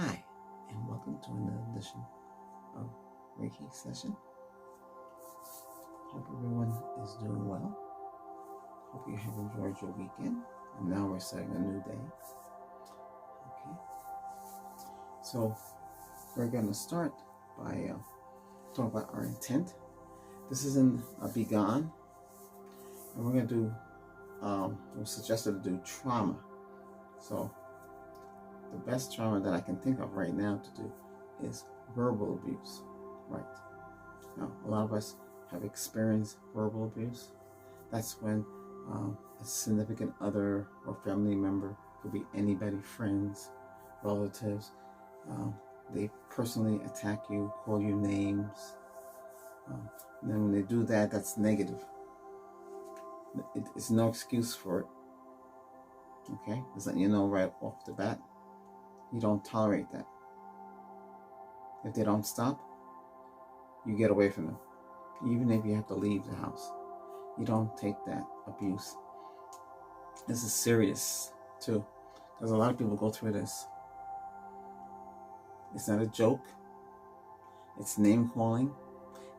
Hi, and welcome to another edition of Reiki session. Hope everyone is doing well. Hope you have enjoyed your weekend. And now we're starting a new day. Okay. So we're going to start by talking about our intent. This is in a Begone. And we're going to do, we're suggested to do trauma. So the best trauma that I can think of right now to do is verbal abuse. Right. Now, a lot of us have experienced verbal abuse. That's when a significant other or family member, could be anybody, friends, relatives, they personally attack you, call you names. And then when they do that, that's negative. It's no excuse for it. Okay? Just letting you know right off the bat, you don't tolerate that. If they don't stop, you get away from them. Even if you have to leave the house, you don't take that abuse. This is serious too, because a lot of people go through this. It's not a joke. It's name calling.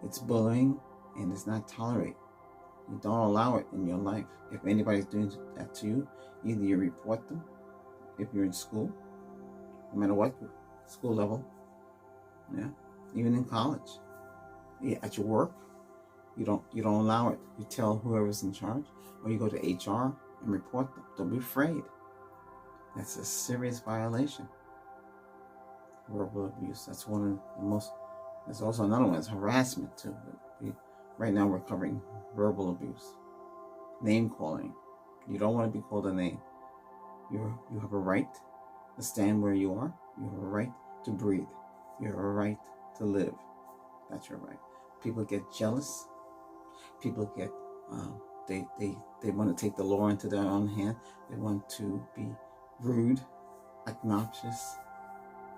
It's bullying, and it's not tolerated. You don't allow it in your life. If anybody's doing that to you, either you report them. If you're in school, no matter what school level, even in college, at your work, you don't allow it. You tell whoever's in charge, or you go to HR and report them. Don't be afraid. That's a serious violation. Verbal abuse. That's one of the most. There's also another one. It's harassment too. Right now we're covering verbal abuse, name calling. You don't want to be called a name. You have a right to stand where you are. You have a right to breathe. You have a right to live. That's your right. People get jealous. People get they want to take the law into their own hand. They want to be rude, obnoxious,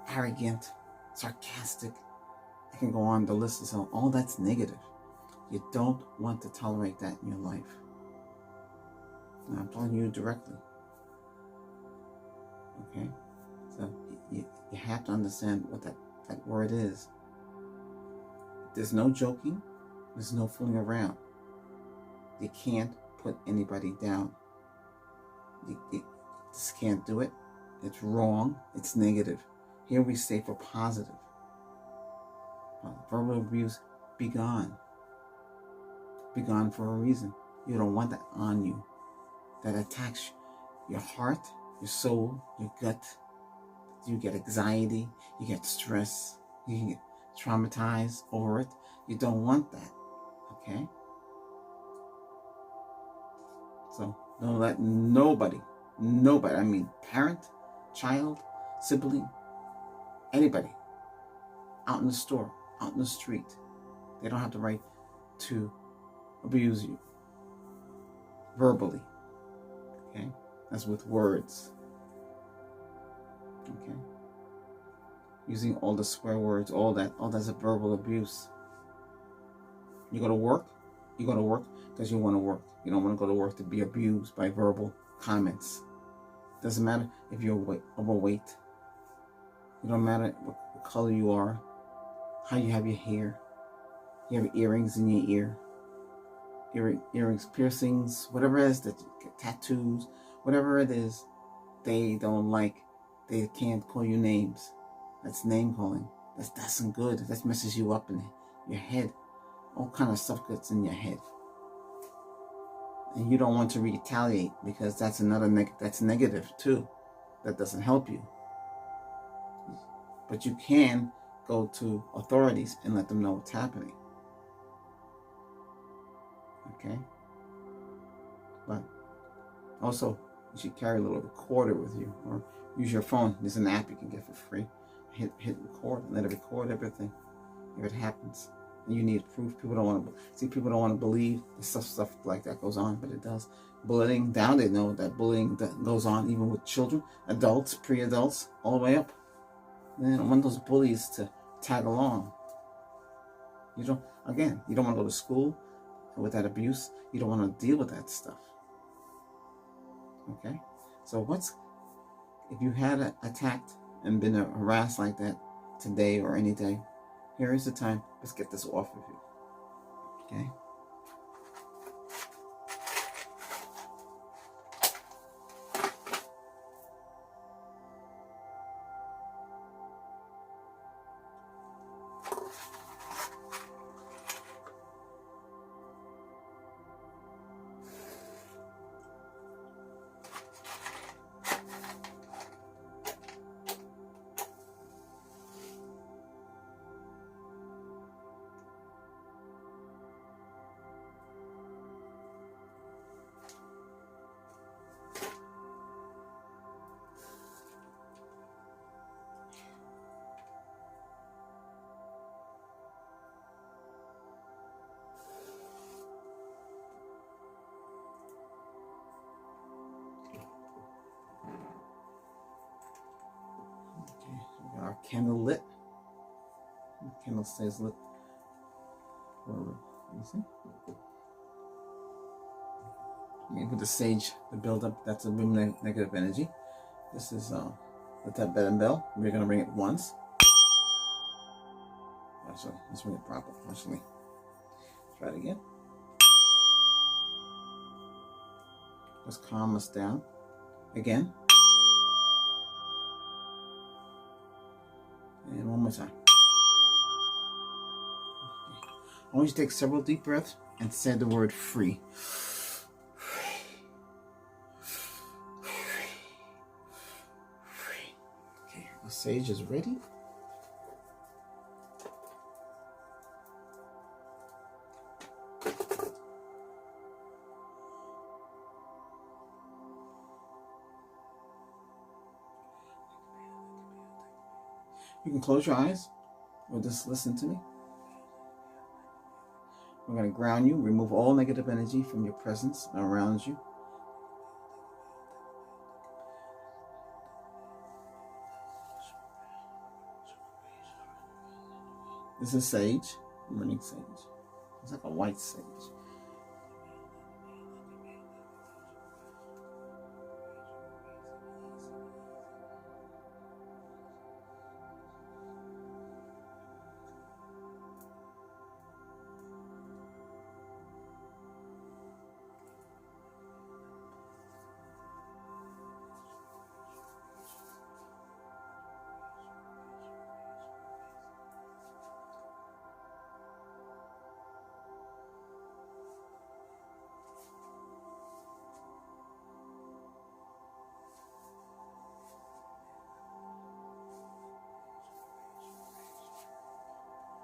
arrogant, sarcastic. I can go on the list. So all that's negative. You don't want to tolerate that in your life. And I'm telling you directly. Okay? So you have to understand what that word is. There's no joking. There's no fooling around. You can't put anybody down. You just can't do it. It's wrong. It's negative. Here we say for positive. Verbal abuse, be gone. Be gone for a reason. You don't want that on you. That attacks your heart, your soul, your gut. You get anxiety. You get stress. You get traumatized over it. You don't want that. Okay? So don't let nobody, I mean parent, child, sibling, anybody, out in the store, out in the street, they don't have the right to abuse you verbally. Okay? That's with words. Okay? Using all the swear words, all that's a verbal abuse. You go to work because you want to work. You don't want to go to work to be abused by verbal comments. Doesn't matter if you're overweight. It don't matter what color you are, how you have your hair. You have earrings in your ear. Earrings, piercings, whatever it is, that you get tattoos, whatever it is, they don't like. They can't call you names. That's name calling. That's not good. That messes you up in your head. All kind of stuff gets in your head. And you don't want to retaliate because that's that's negative too. That doesn't help you. But you can go to authorities and let them know what's happening. Okay? But also, you should carry a little recorder with you, or use your phone. There's an app you can get for free. Hit record and let it record everything if it happens. And you need proof. People don't want to believe the stuff like that goes on, but it does. Bullying, down they know that bullying that goes on even with children, adults, pre-adults, all the way up. And then want those bullies to tag along. You don't want to go to school with that abuse. You don't want to deal with that stuff. Okay? So if you had attacked and been harassed like that today or any day, here is the time. Let's get this off of you. Okay? Our candle lit. The candle stays lit. Let me see. With the sage, the buildup, that's a negative energy. This is with that bed and bell. We're gonna ring it once. Actually, let's ring it proper. Actually, try it again. Let's calm us down. Again. And one more time. I want you to take several deep breaths and say the word free. Okay, the sage is ready. You can close your eyes or just listen to me. We're going to ground you, remove all negative energy from your presence around you. This is sage, burning sage. It's like a white sage.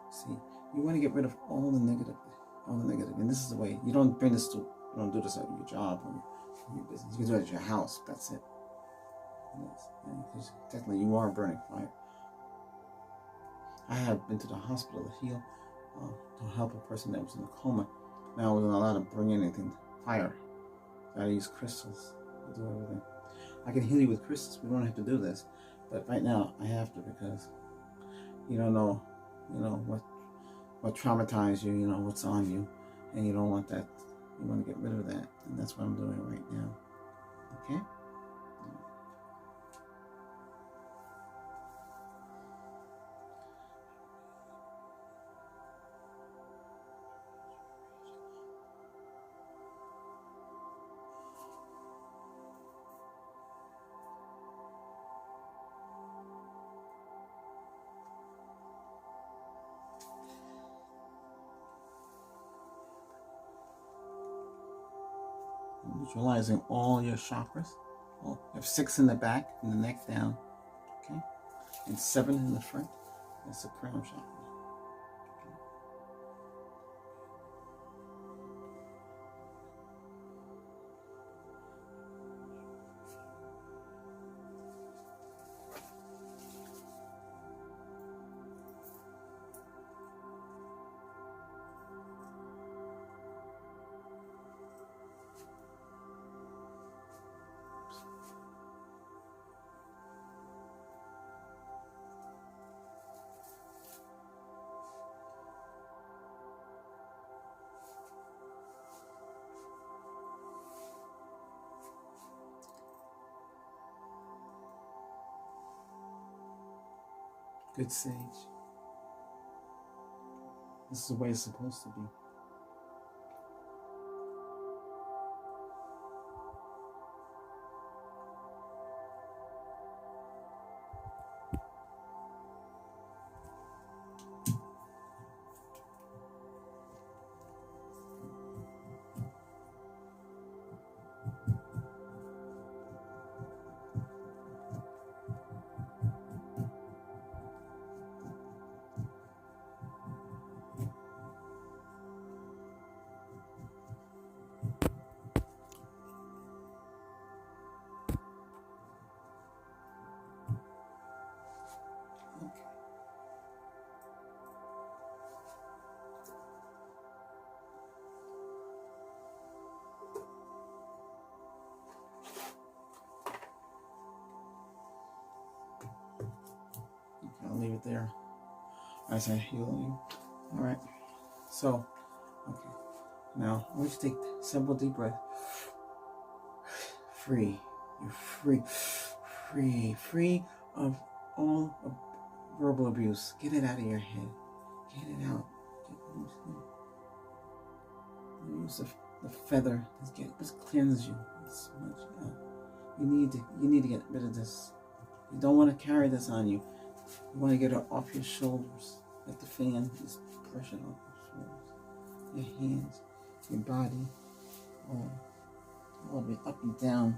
See, you want to get rid of all the negative, and this is the way. You don't bring this to, you don't do this at your job or your business. You can do it at your house. That's it. Yes. Technically, you are burning fire. I have been to the hospital to heal, to help a person that was in a coma. Now I wasn't allowed to bring anything fire. I use crystals to do everything. I can heal you with crystals. We don't have to do this, but right now I have to because you don't know. What traumatized you, what's on you, and you don't want that. You want to get rid of that, and that's what I'm doing right now. Okay? Visualizing all your chakras. You have 6 in the back, and the neck down. Okay? And 7 in the front. That's the crown chakra. Good sage. This is the way it's supposed to be. I'll leave it there as I heal you. All right. So, okay. Now, I want you to take several deep breaths. Free. You're free. Free. Free of all verbal abuse. Get it out of your head. Get it out. Use the feather. Let's cleanse you. Let's smudge it out. You need to get rid of this. You don't want to carry this on you. You want to get it off your shoulders. Like the fan is pressing off your shoulders. Your hands, your body, all the way up and down.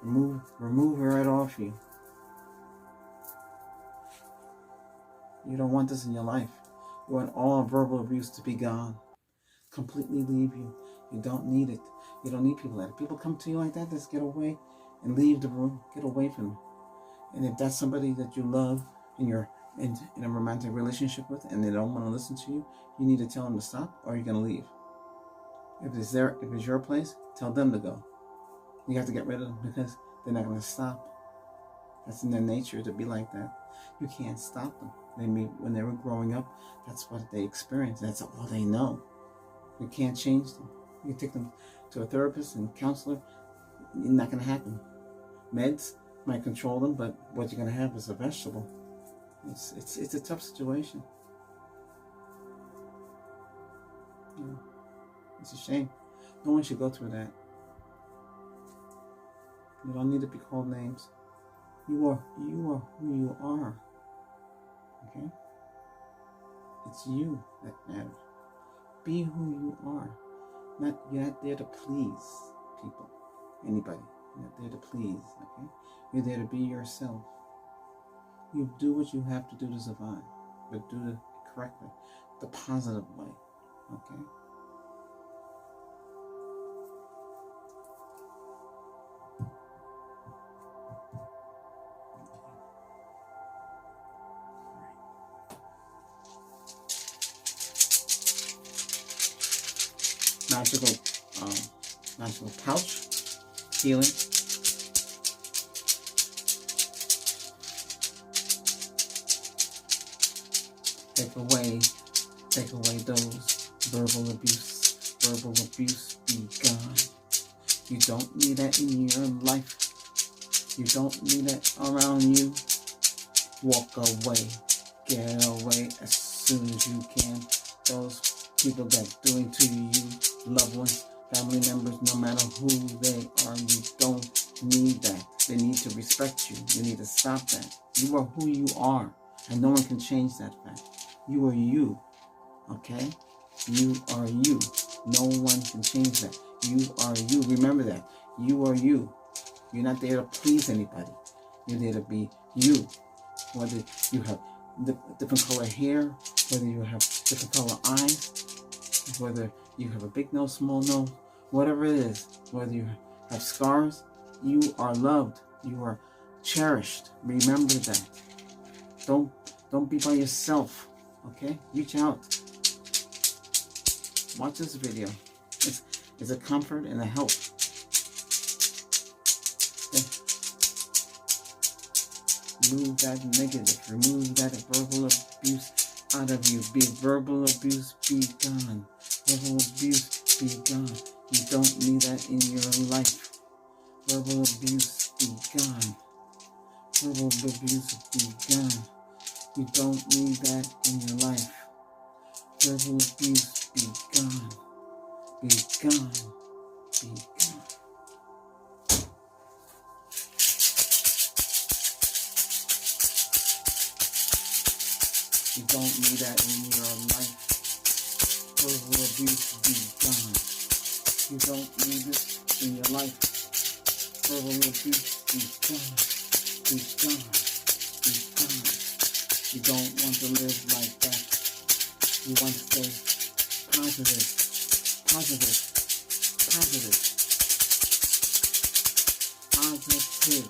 Remove it right off you. You don't want this in your life. You want all verbal abuse to be gone. Completely leave you. You don't need it. You don't need people like that. People come to you like that, just get away and leave the room. Get away from them. And if that's somebody that you love and you're in a romantic relationship with and they don't want to listen to you, you need to tell them to stop or you're going to leave. If it's your place, tell them to go. You have to get rid of them because they're not going to stop. That's in their nature to be like that. You can't stop them. When they were growing up, that's what they experienced. That's all they know. You can't change them. You take them to a therapist and counselor. It's not going to happen. Meds might control them, but what you're going to have is a vegetable. It's a tough situation. It's a shame. No one should go through that. You don't need to be called names. You are who you are. Okay? It's you that matters. Be who you are. You're not there to please people, anybody. You're not there to please, okay? You're there to be yourself. You do what you have to do to survive, but do it correctly, the positive way, okay? Magical pouch, healing. Take away those verbal abuse. Verbal abuse be gone. You don't need that in your life. You don't need that around you. Walk away. Get away as soon as you can. Those people that doing to you, loved ones, family members, no matter who they are, you don't need that. They need to respect you. You need to stop that. You are who you are, and no one can change that fact. You are you, okay? You are you. No one can change that. You are you. Remember that. You are you. You're not there to please anybody. You're there to be you. Whether you have different color hair, whether you have different color eyes, whether you have a big nose, small nose, whatever it is, whether you have scars, you are loved. You are cherished. Remember that. Don't be by yourself. Okay? Reach out. Watch this video. It's a comfort and a help. Okay? Remove that negative. Remove that verbal abuse out of you. Verbal abuse be gone. Verbal abuse be gone. You don't need that in your life. Verbal abuse be gone. Verbal abuse be gone. You don't need that in your life. Verbal abuse, be gone. Be gone. Be gone. You don't need that in your life. Verbal abuse, be gone. You don't need this in your life. Verbal abuse, be gone. Be gone. Be gone. You don't want to live like that. You want to stay positive. Positive. Positive. Positive.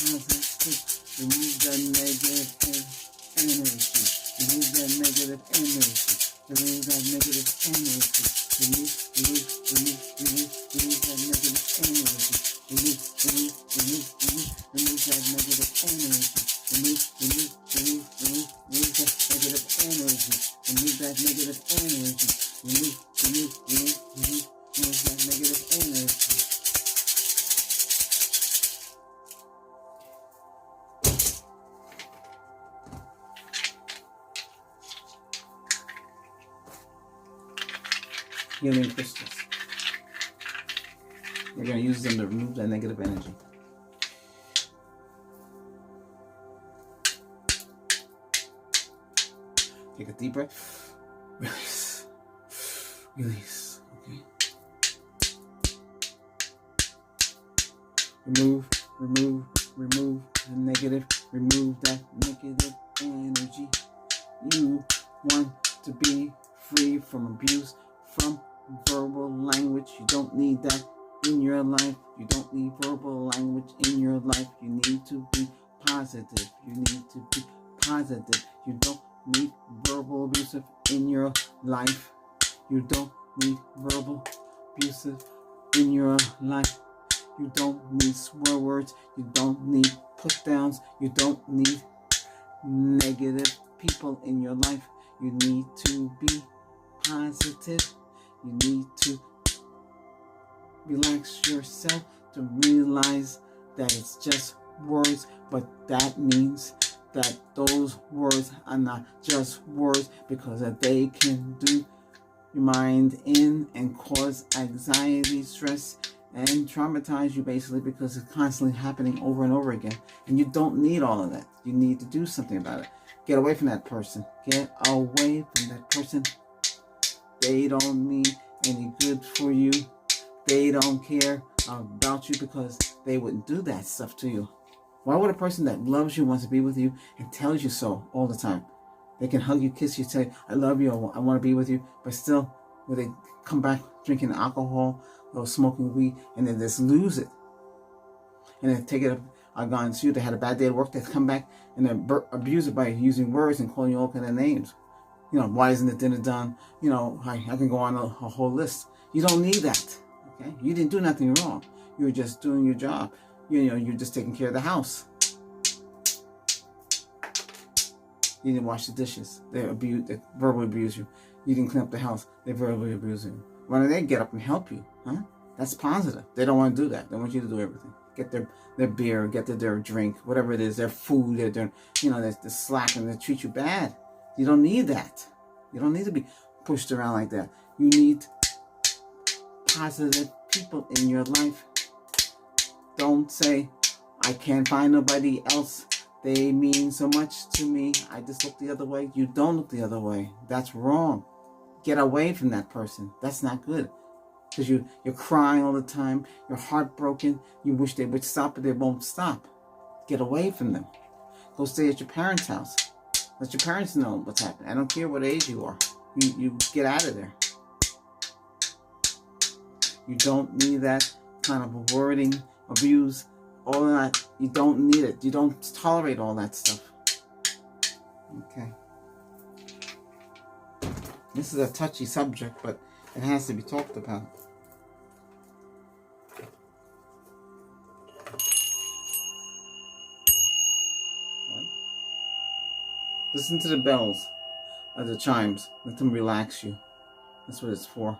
Positive. Remove that negative energy. Remove that negative energy. Remove that negative energy. Remove that negative energy. Remove that negative energy. Remove that negative energy. Remove that negative energy. Remove that negative energy. Healing crystals. We're going to use them to remove that negative energy. Take a deep breath. Release. Release. Okay. Remove the negative. Remove that negative energy. You want to be free from abuse, from verbal language. You don't need that in your life. You don't need verbal language in your life. You need to be positive. You need to be positive. You don't need verbal abusive in your life. You don't need verbal abusive in your life. You don't need swear words. You don't need put downs. You don't need negative people in your life. You need to be positive. You need to relax yourself to realize that it's just words, but that means that those words are not just words, because that they can do your mind in and cause anxiety, stress, and traumatize you, basically, because it's constantly happening over and over again. And you don't need all of that. You need to do something about it. Get away from that person. Get away from that person. They don't mean any good for you. They don't care about you, because they wouldn't do that stuff to you. Why would a person that loves you, wants to be with you, and tells you so all the time? They can hug you, kiss you, tell you, I love you, I want to be with you, but still, when they come back drinking alcohol or smoking weed, and then just lose it. And they take it against you. They had a bad day at work, they come back and they abuse it by using words and calling you all kind of names. You know, why isn't the dinner done? You know, I can go on a whole list. You don't need that. Okay? You didn't do nothing wrong. You were just doing your job. You know, you're just taking care of the house. You didn't wash the dishes. They verbally abuse you. You didn't clean up the house. They verbally abuse you. Why don't they get up and help you? Huh? That's positive. They don't want to do that. They want you to do everything. Get their beer, get their drink, whatever it is, their food, they're slacking, they treat you bad. You don't need that. You don't need to be pushed around like that. You need positive people in your life. Don't say, I can't find nobody else. They mean so much to me. I just look the other way. You don't look the other way. That's wrong. Get away from that person. That's not good. Because you're crying all the time. You're heartbroken. You wish they would stop, but they won't stop. Get away from them. Go stay at your parents' house. Let your parents know what's happening. I don't care what age you are. You get out of there. You don't need that kind of wording, abuse, all of that. You don't need it. You don't tolerate all that stuff. Okay. This is a touchy subject, but it has to be talked about. Listen to the bells or the chimes. Let them relax you. That's what it's for.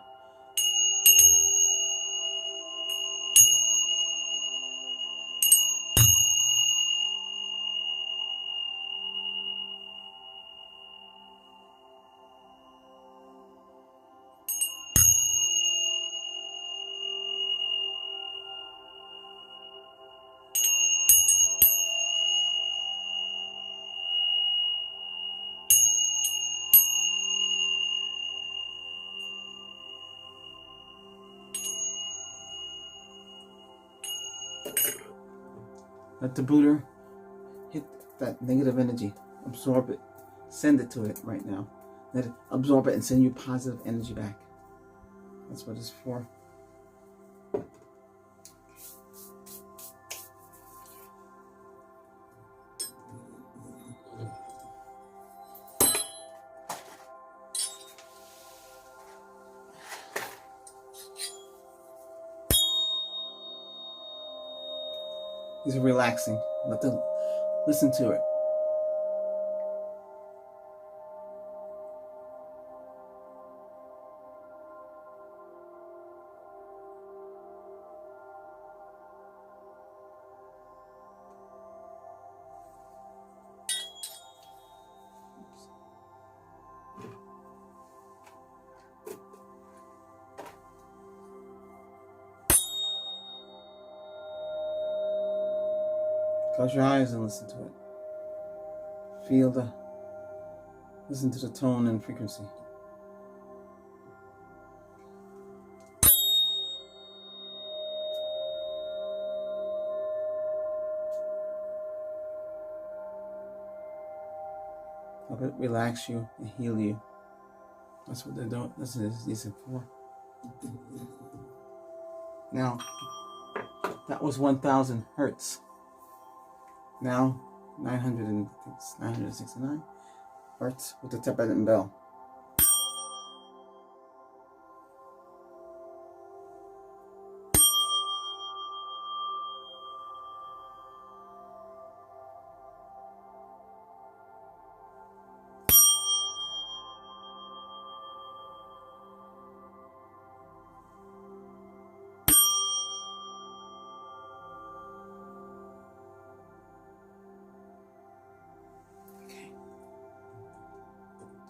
Let the Buddha hit that negative energy. Absorb it. Send it to it right now. Let it absorb it and send you positive energy back. That's what it's for. It's relaxing. Listen to it. Close your eyes and listen to it. Listen to the tone and frequency. Help it relax you and heal you. That's what they're doing. That's what it's for. Now, that was 1,000 hertz. Now, 969 hertz with the Tibetan bell.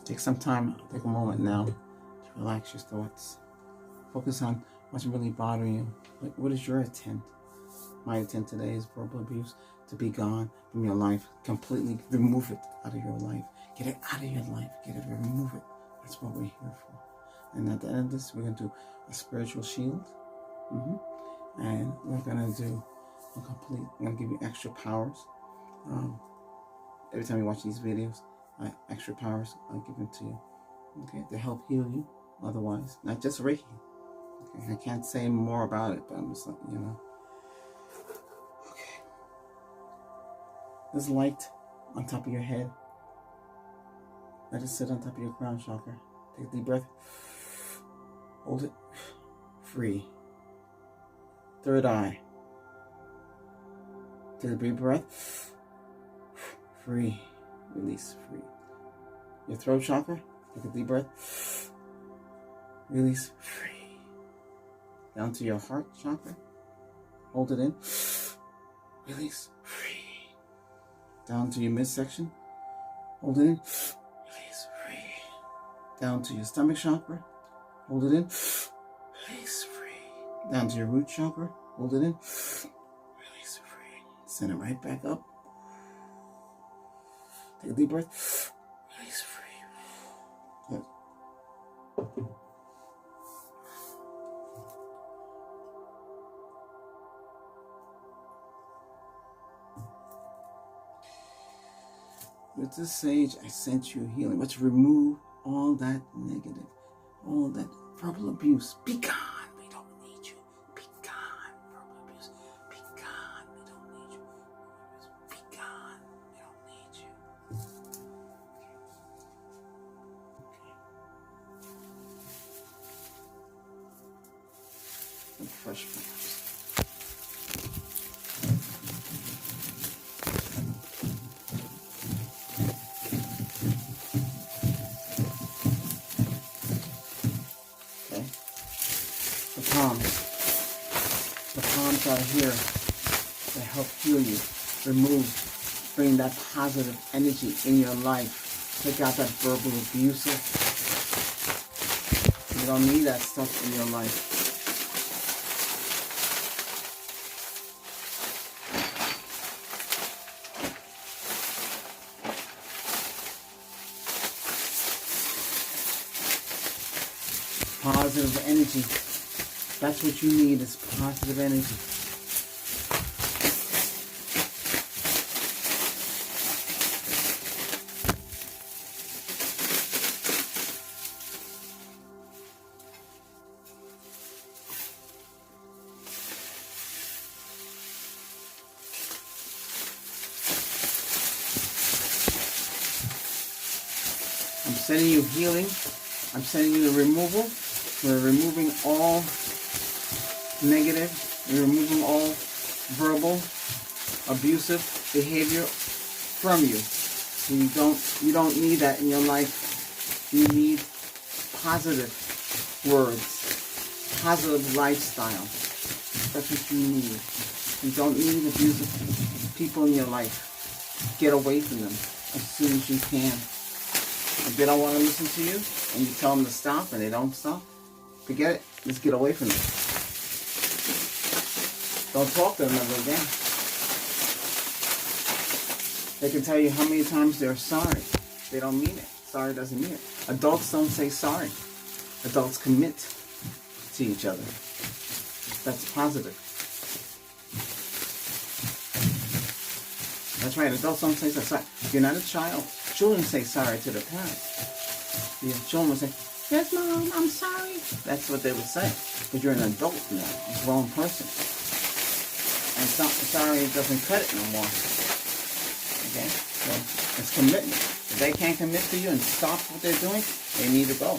Take some time, take a moment now to relax your thoughts. Focus on what's really bothering you. What is your intent? My intent today is verbal abuse to be gone from your life. Completely remove it out of your life. Get it out of your life. Get it, remove it. That's what we're here for. And at the end of this, we're going to do a spiritual shield. And we're going to do I'm going to give you extra powers. Every time you watch these videos, extra powers I'll give them to you, okay, to help heal you. Otherwise, not just Reiki. Okay, I can't say more about it, but I'm just letting you know. Okay, this light on top of your head, let it sit on top of your crown chakra. Take a deep breath. Hold it. Free. Third eye. Take a deep breath. Free. Release. Free. Your throat chakra. Take a deep breath. Release. Free. Down to your heart chakra. Hold it in. Release. Free. Down to your midsection. Hold it in. Release. Free. Down to your stomach chakra. Hold it in. Release. Free. Down to your root chakra. Hold it in. Release. Free. Send it right back up. Take a deep breath. Release. Free. Good. With this sage, I sent you healing. Let's remove all that negative, all that verbal abuse. Be gone. We don't need you. Be gone. Verbal abuse. Be gone. We don't need you. Be gone. We don't need you. Okay. Fresh flowers. The palms are here to help heal you, bring that positive energy in your life. Take out that verbal abuse. You don't need that stuff in your life. Positive energy. That's what you need, is positive energy. I'm sending you healing. I'm sending you the removal. We're removing all negative. We're removing all verbal, abusive behavior from you. You don't need that in your life. You need positive words, positive lifestyle. That's what you need. You don't need abusive people in your life. Get away from them as soon as you can. If they don't want to listen to you and you tell them to stop and they don't stop, forget it. Just get away from them. Don't talk to them ever again. They can tell you how many times they're sorry. They don't mean it. Sorry doesn't mean it. Adults don't say sorry. Adults commit to each other. That's positive. That's right. Adults don't say sorry. You're not a child. Children say sorry to their parents. The children will say, "Yes, Mom, I'm sorry." That's what they would say. But you're an adult now, a grown person. And sorry doesn't cut it no more. Okay? So it's commitment. If they can't commit to you and stop what they're doing, they need to go.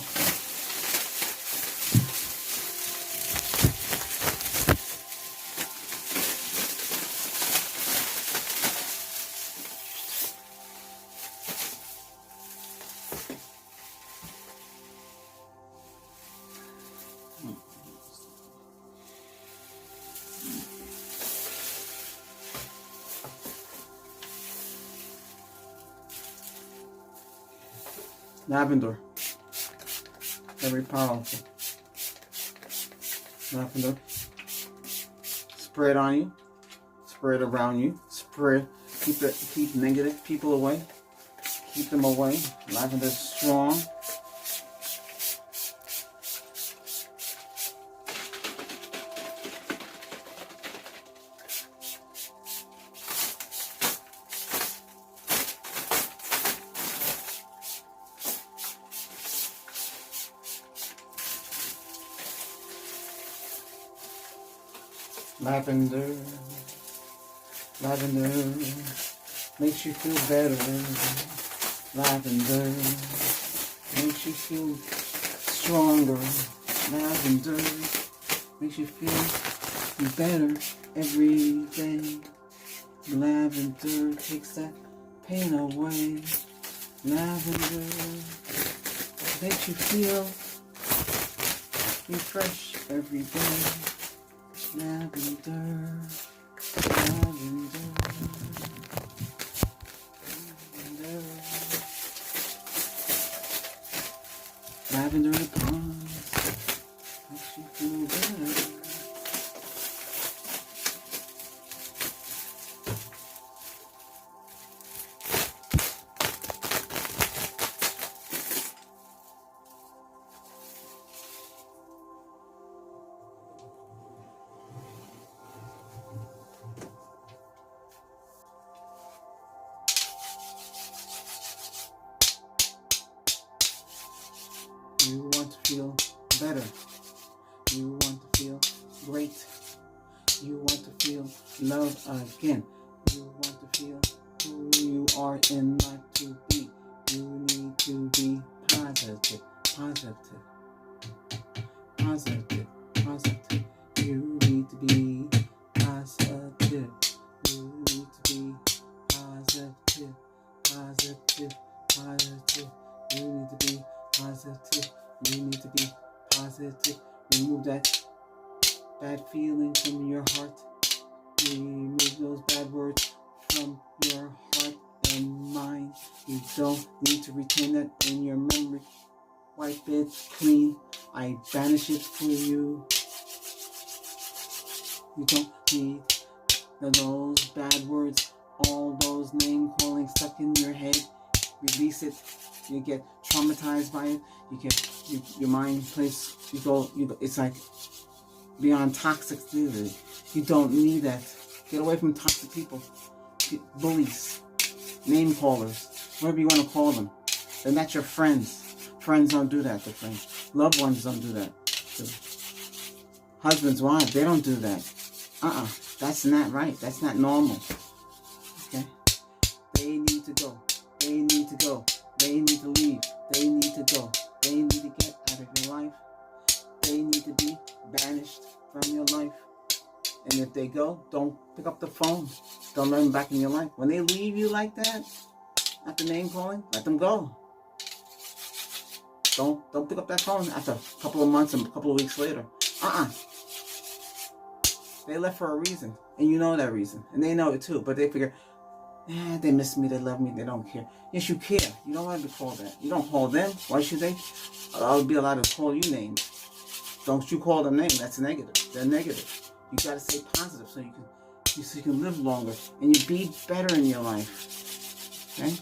Lavender. Very powerful. Lavender. Spray it on you. Spray it around you. Spray. Keep negative people away. Keep them away. Lavender is strong. Lavender, lavender makes you feel better. Lavender makes you feel stronger. Lavender makes you feel better every day. Lavender takes that pain away. Lavender makes you feel refreshed every day. Lavender, lavender, lavender, lavender ponds makes you feel better. You want to feel better. You want to feel great. You want to feel love again. You want to feel who you are in life to be. You need to be positive, positive, positive, positive. You need to be positive. You need to be positive, positive, positive. You need to be positive. You need to be positive. Remove that bad feeling from your heart. Remove those bad words from your heart and mind. You don't need to retain that in your memory. Wipe it clean. I banish it for you. You don't need those bad words, all those name calling stuck in your head. Release it. You get traumatized by it. Your mind plays. You go. It's like beyond toxicity. You don't need that. Get away from toxic people, bullies, name callers, whatever you want to call them. They're not your friends. Friends don't do that to friends. Loved ones don't do that. Husbands, wives, they don't do that. That's not right. That's not normal. Okay? They need to go. They need to go. They need to leave. They if they go, don't pick up the phone. Don't let them back in your life. When they leave you like that, after name calling, let them go. Don't pick up that phone after a couple of months and a couple of weeks later. They left for a reason, and you know that reason, and they know it too. But they figure, they miss me, they love me, they don't care. Yes, you care. You don't want to be called that. You don't call them. Why should they? I'll be allowed to call you names. Don't you call them names? That's negative. They're negative. You got to stay positive so you can live longer and you be better in your life. Okay.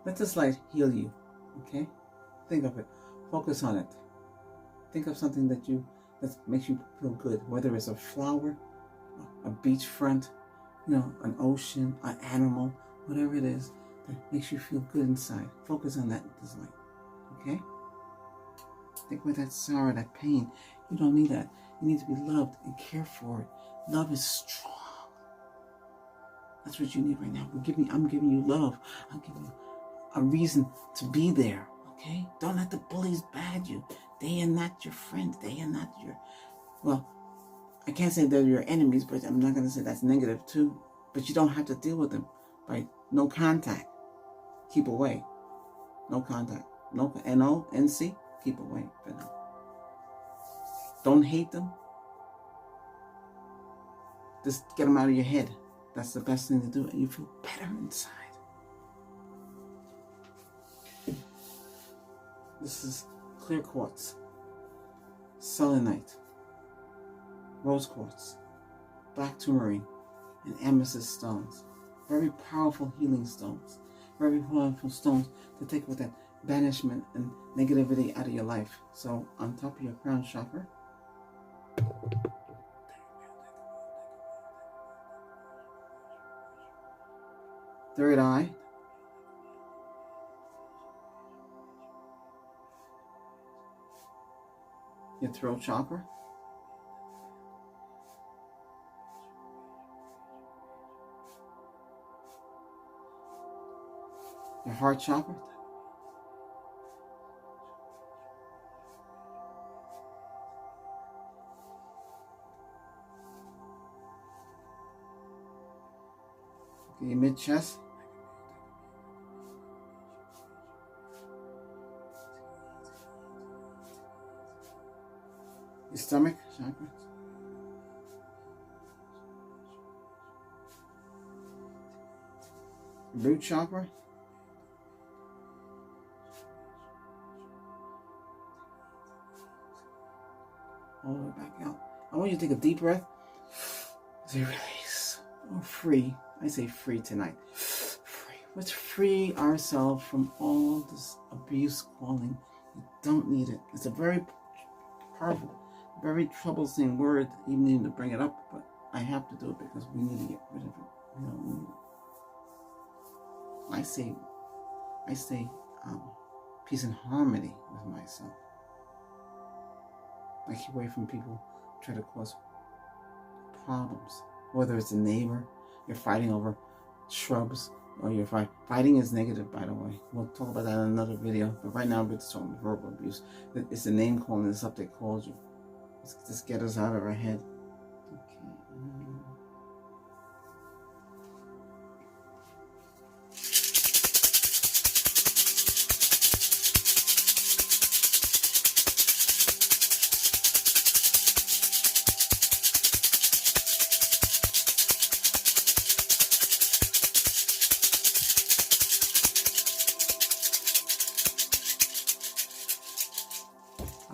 Let this light heal you, okay? Think of it. Focus on it. Think of something that makes you feel good, whether it's a flower, a beachfront, an ocean, an animal, whatever it is that makes you feel good inside. Focus on that with this light, okay? Think about that sorrow, that pain. You don't need that. You need to be loved and cared for. Love is strong. That's what you need right now. I'm giving you love. I'm giving you a reason to be there, okay? Don't let the bullies bad you. They are not your friends. They are not well, I can't say they're your enemies, but I'm not going to say that's negative too. But you don't have to deal with them by no contact. Keep away. No contact. No N-O-N-C. Keep away. But no. Don't hate them. Just get them out of your head. That's the best thing to do, and you feel better inside. This is clear quartz, selenite, rose quartz, black tourmaline, and amethyst stones. Very powerful healing stones. Very powerful stones to take with that banishment and negativity out of your life. So on top of your crown chakra, third eye, your throat chakra, your heart chakra, your mid chest, your stomach chakra, root chakra, all the way back out. I want you to take a deep breath. Say release. Oh, free. I say free tonight. Free. Let's free ourselves from all this abuse calling. You don't need it. It's a very powerful, very troublesome word, even need to bring it up, but I have to do it because we need to get rid of it. We don't need it. I say peace and harmony with myself. I keep away from people who try to cause problems. Whether it's a neighbor, you're fighting over shrubs, or you're fighting is negative, by the way. We'll talk about that in another video. But right now we're just talking verbal abuse. It's the name calling. It's up they called you. Let's just get us out of our head. Okay.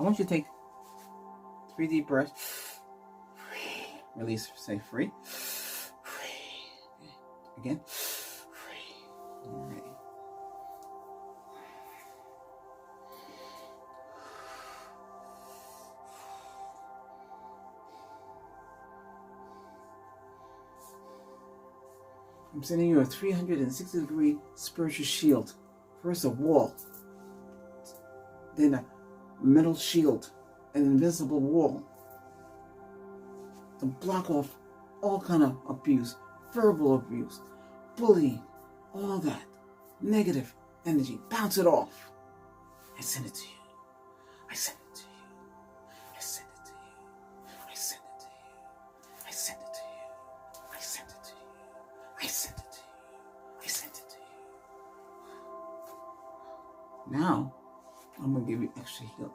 want you to take 3 deep breaths. Release, say free. Again. All right. I'm sending you a 360-degree spiritual shield. First a wall, then a metal shield, an invisible wall to block off all kind of abuse, verbal abuse, bullying, all that negative energy. Bounce it off. I send it to you. I send it to you. I send it to you. I send it to you. I send it to you. I send it to you. I send it to you. I send it to you. Now, I'm going to give you extra healing.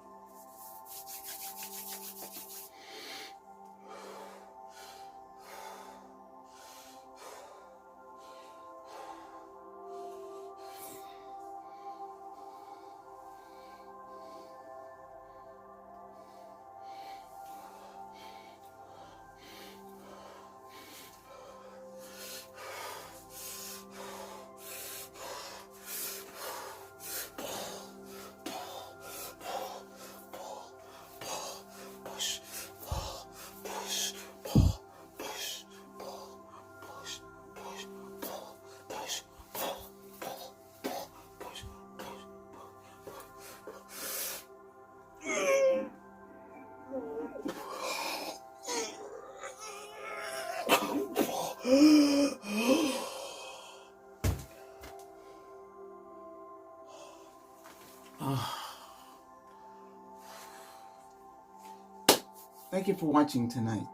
Thank you for watching tonight.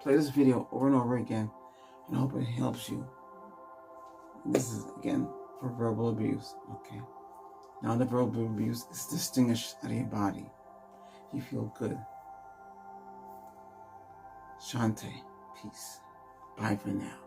Play this video over and over again, and I hope it helps you. This is, again, for verbal abuse, okay? Now the verbal abuse is distinguished out of your body. You feel good. Shante. Peace. Bye for now.